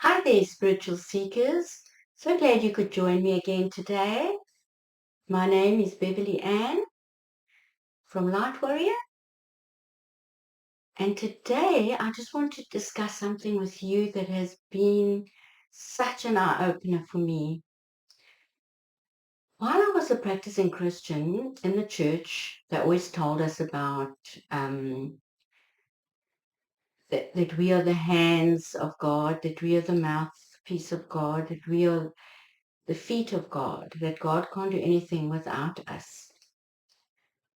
Hi there, spiritual seekers. So glad you could join me again today. My name is Beverly Ann from Light Warrior, and today I just want to discuss something with you that has been such an eye-opener for me. While I was a practicing Christian in the church, they always told us about that we are the hands of God, that we are the mouthpiece of God, that we are the feet of God, that God can't do anything without us.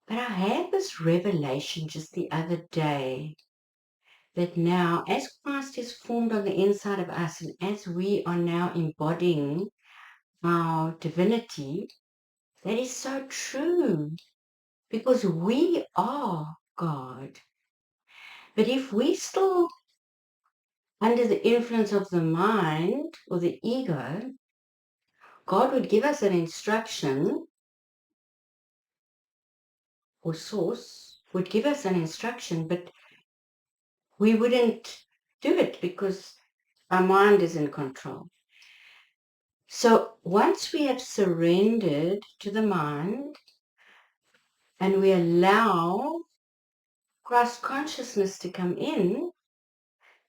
But I had this revelation just the other day that now, as Christ is formed on the inside of us, and as we are now embodying our divinity, that is so true because we are God. But if we still under the influence of the mind or the ego, God would give us an instruction, or source would give us an instruction, but we wouldn't do it because our mind is in control. So once we have surrendered to the mind and we allow Christ consciousness to come in,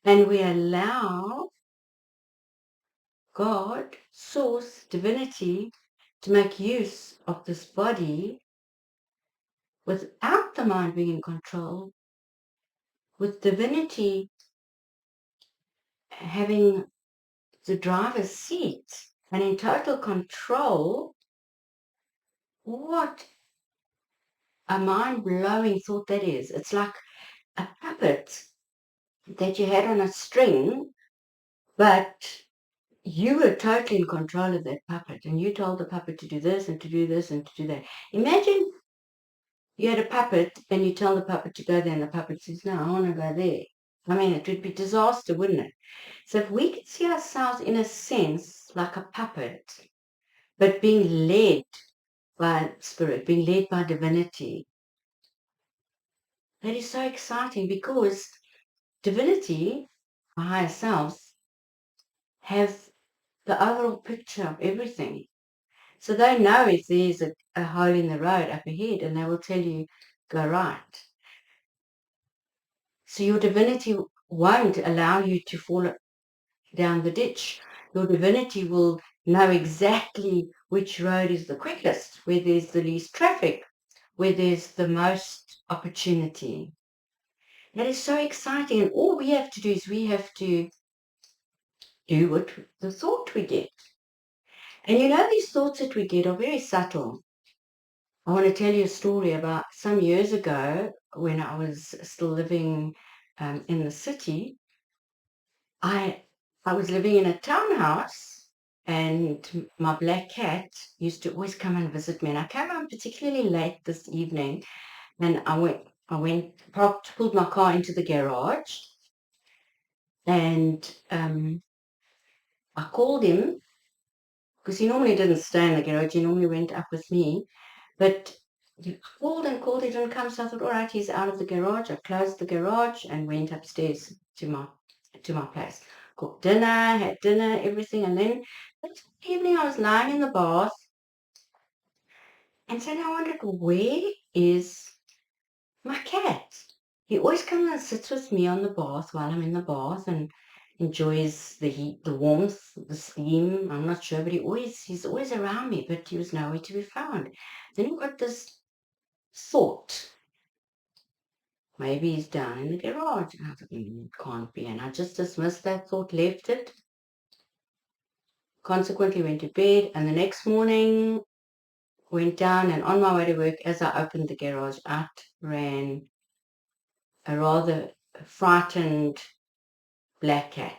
and we allow God, source, divinity, to make use of this body without the mind being in control, with divinity having the driver's seat and in total control, what a mind-blowing thought that is. It's like a puppet that you had on a string, but you were totally in control of that puppet, and you told the puppet to do this and to do this and to do that. Imagine you had a puppet and you tell the puppet to go there, and the puppet says, no, I want to go there. I mean, it would be disaster, wouldn't it? So if we could see ourselves in a sense like a puppet, but being led by spirit, being led by divinity, that is so exciting because divinity, our higher selves, have the overall picture of everything. So they know if there's a hole in the road up ahead, and they will tell you, go right. So your divinity won't allow you to fall down the ditch. Your divinity will know exactly which road is the quickest, where there's the least traffic, where there's the most opportunity. That is so exciting. And all we have to do is we have to do what the thought we get. And you know, these thoughts that we get are very subtle. I want to tell you a story about some years ago when I was still living in the city. I was living in a townhouse, and my black cat used to always come and visit me. And I came home particularly late this evening, and pulled my car into the garage, and I called him because he normally didn't stay in the garage. He normally went up with me. But he called and called, he didn't come, so I thought, all right, he's out of the garage. I closed the garage and went upstairs to my place. Cooked dinner, had dinner, everything, and then that evening I was lying in the bath, and suddenly I wondered, where is my cat? He always comes and sits with me on the bath while I'm in the bath and enjoys the heat, the warmth, the steam. I'm not sure, but he's always around me, but he was nowhere to be found. Then I got this thought, maybe he's down in the garage. And I thought, it can't be. And I just dismissed that thought, left it, consequently went to bed. And the next morning, went down, and on my way to work, as I opened the garage, out ran a rather frightened black cat.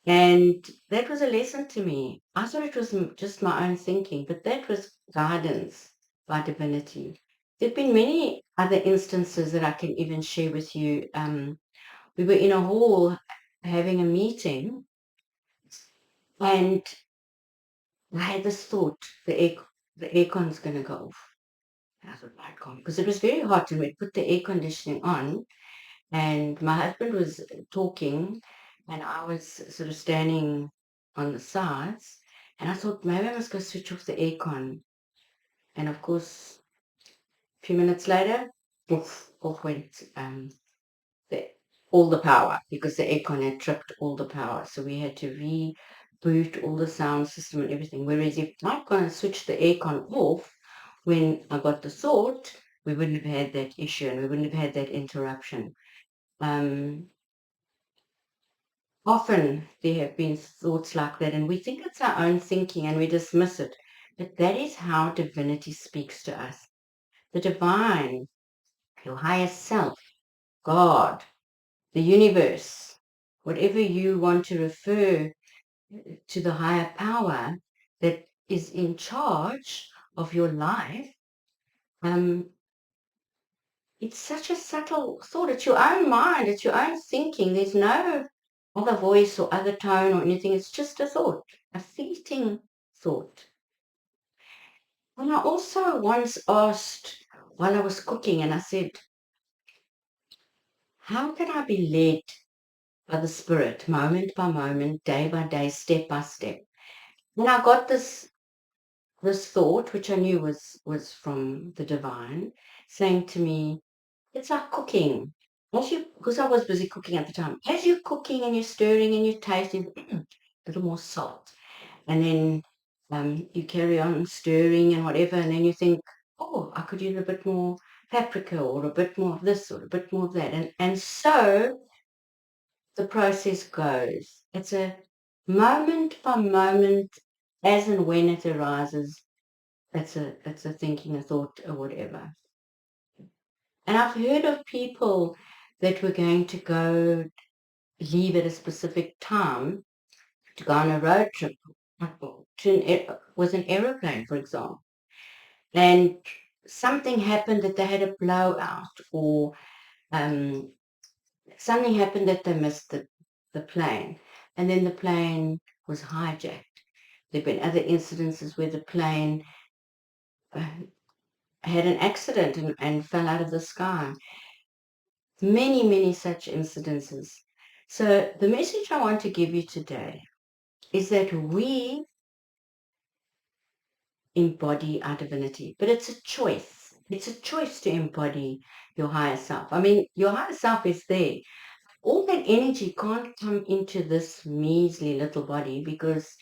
And that was a lesson to me. I thought it was just my own thinking, but that was guidance by divinity. There have been many other instances that I can even share with you. We were in a hall having a meeting, and I had this thought, the aircon's going to go off. And I thought, why it can't? Because it was very hot, and we put the air conditioning on, and my husband was talking, and I was sort of standing on the sides, and I thought maybe I must go switch off the aircon. And of course, a few minutes later, poof, off went the, all the power because the aircon had tripped all the power. So we had to reboot all the sound system and everything. Whereas if I'd gone and switched the aircon off when I got the thought, we wouldn't have had that issue and we wouldn't have had that interruption. Often there have been thoughts like that, and we think it's our own thinking and we dismiss it. But that is how divinity speaks to us. The divine, your higher self, God, the universe, whatever you want to refer to, the higher power that is in charge of your life. It's such a subtle thought. It's your own mind. It's your own thinking. There's no other voice or other tone or anything. It's just a thought, a fleeting thought. And I also once asked while I was cooking, and I said, how can I be led by the Spirit, moment by moment, day by day, step by step? And I got this thought, which I knew was from the divine, saying to me, it's like cooking. Because I was busy cooking at the time, as you're cooking and you're stirring and you're tasting, a little more salt. And then you carry on stirring and whatever, and then you think, oh, I could use a bit more paprika or a bit more of this or a bit more of that. And so the process goes. It's a moment by moment, as and when it arises. It's a thinking, a thought, or whatever. And I've heard of people that were going to go leave at a specific time to go on a road trip with an aeroplane, for example. And something happened that they had a blowout, or um, something happened that they missed the plane. And then the plane was hijacked. There have been other incidences where the plane had an accident and fell out of the sky. Many, many such incidences. So the message I want to give you today is that we embody our divinity, but it's a choice. It's a choice to embody your higher self. I mean, your higher self is there. All that energy can't come into this measly little body because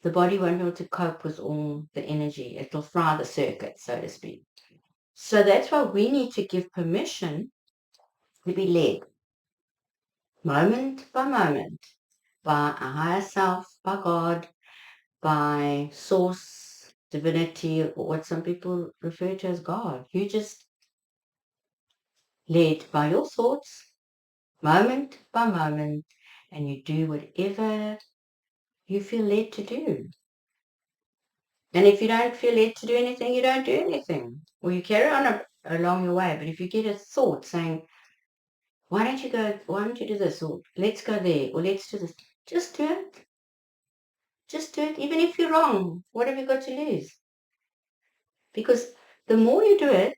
the body won't be able to cope with all the energy. It'll fry the circuit, so to speak. So that's why we need to give permission to be led moment by moment by a higher self, by God, by source, divinity, or what some people refer to as God. You just led by your thoughts, moment by moment, and you do whatever you feel led to do. And if you don't feel led to do anything, you don't do anything. Or you carry on along your way. But if you get a thought saying, why don't you do this? Or let's go there, or let's do this. Just do it. Just do it. Even if you're wrong, what have you got to lose? Because the more you do it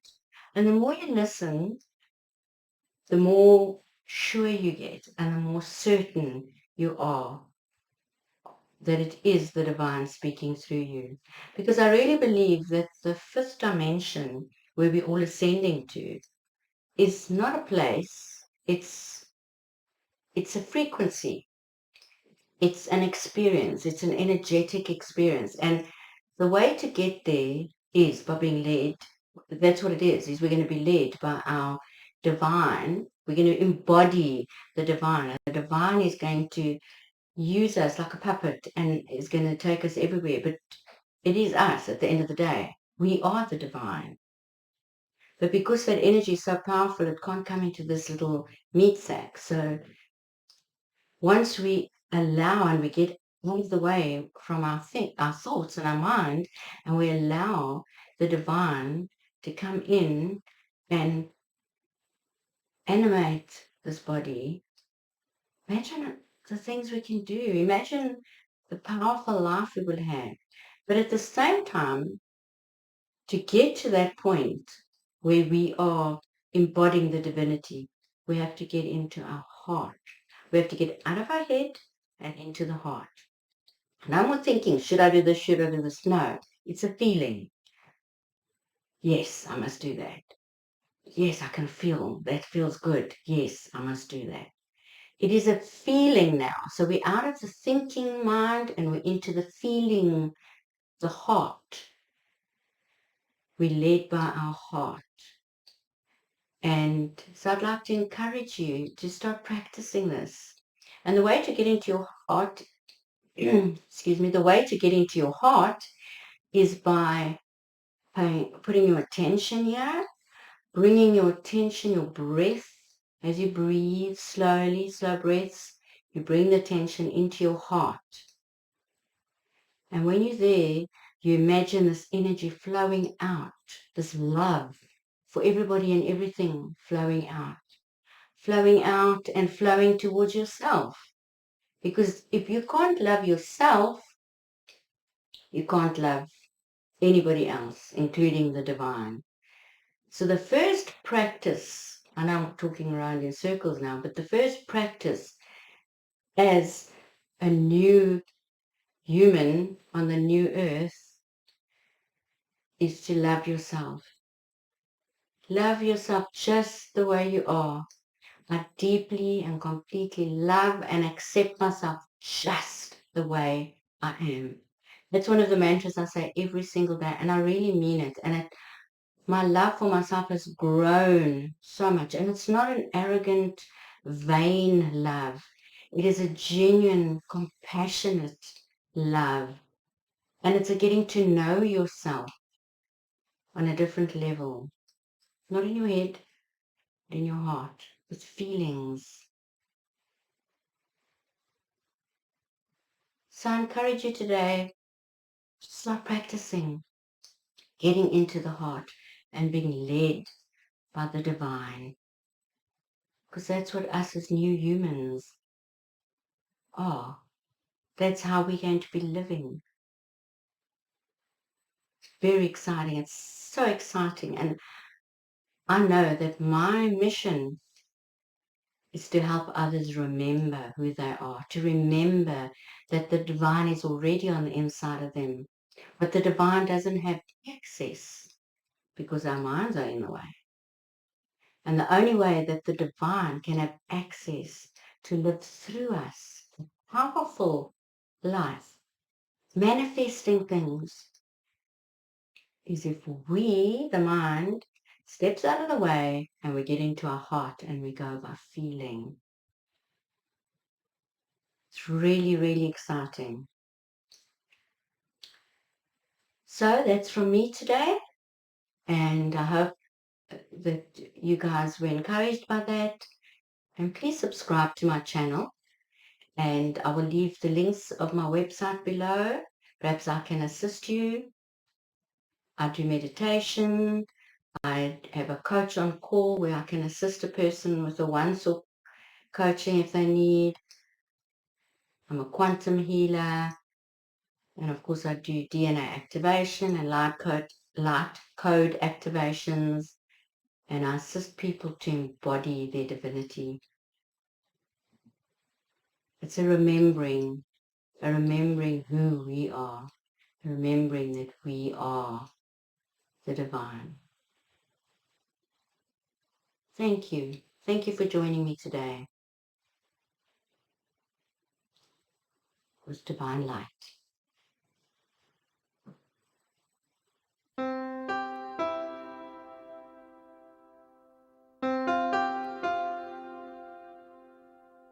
and the more you listen, the more sure you get and the more certain you are that it is the divine speaking through you. Because I really believe that the fifth dimension where we're all ascending to is not a place, it's a frequency. It's an experience. It's an energetic experience. And the way to get there is by being led. That's what it is we're going to be led by our divine. We're going to embody the divine. The divine is going to use us like a puppet and is going to take us everywhere. But it is us at the end of the day. We are the divine. But because that energy is so powerful, it can't come into this little meat sack. So once we allow and we get out of the way from our thoughts and our mind, and we allow the divine to come in and animate this body, imagine the things we can do. Imagine the powerful life we will have. But at the same time, to get to that point where we are embodying the divinity, we have to get into our heart. We have to get out of our head and into the heart. No more thinking, should I do this, should I do this? No, it's a feeling. Yes, I must do that. Yes, I can feel, that feels good. Yes, I must do that. It is a feeling now. So we're out of the thinking mind and we're into the feeling, the heart. We're led by our heart. And so I'd like to encourage you to start practicing this. And the way to get into your heart, excuse me, the way to get into your heart is by putting your attention here, bringing your attention, your breath, as you breathe slowly, slow breaths, you bring the attention into your heart. And when you're there, you imagine this energy flowing out, this love for everybody and everything flowing out and flowing towards yourself. Because if you can't love yourself, you can't love anybody else, including the divine. So the first practice, I know I'm talking around in circles now, but the first practice as a new human on the new earth is to love yourself. Love yourself just the way you are. I deeply and completely love and accept myself just the way I am. That's one of the mantras I say every single day, and I really mean it. And my love for myself has grown so much. And it's not an arrogant, vain love. It is a genuine, compassionate love. And it's a getting to know yourself on a different level. Not in your head, but in your heart, with feelings. So I encourage you today, start practicing getting into the heart and being led by the divine. Because that's what us as new humans are. That's how we're going to be living. It's very exciting. It's so exciting. And I know that my mission is to help others remember who they are, to remember that the divine is already on the inside of them. But the divine doesn't have access because our minds are in the way. And the only way that the divine can have access to live through us, the powerful life, manifesting things, is if we, the mind, steps out of the way and we get into our heart and we go by feeling. It's really, really exciting. So that's from me today. And I hope that you guys were encouraged by that. And please subscribe to my channel. And I will leave the links of my website below. Perhaps I can assist you. I do meditation. I have a coach on call where I can assist a person with a once-off coaching if they need. I'm a quantum healer. And of course I do DNA activation and light code activations. And I assist people to embody their divinity. It's a remembering who we are, remembering that we are the divine. Thank you. Thank you for joining me today with Divine Light.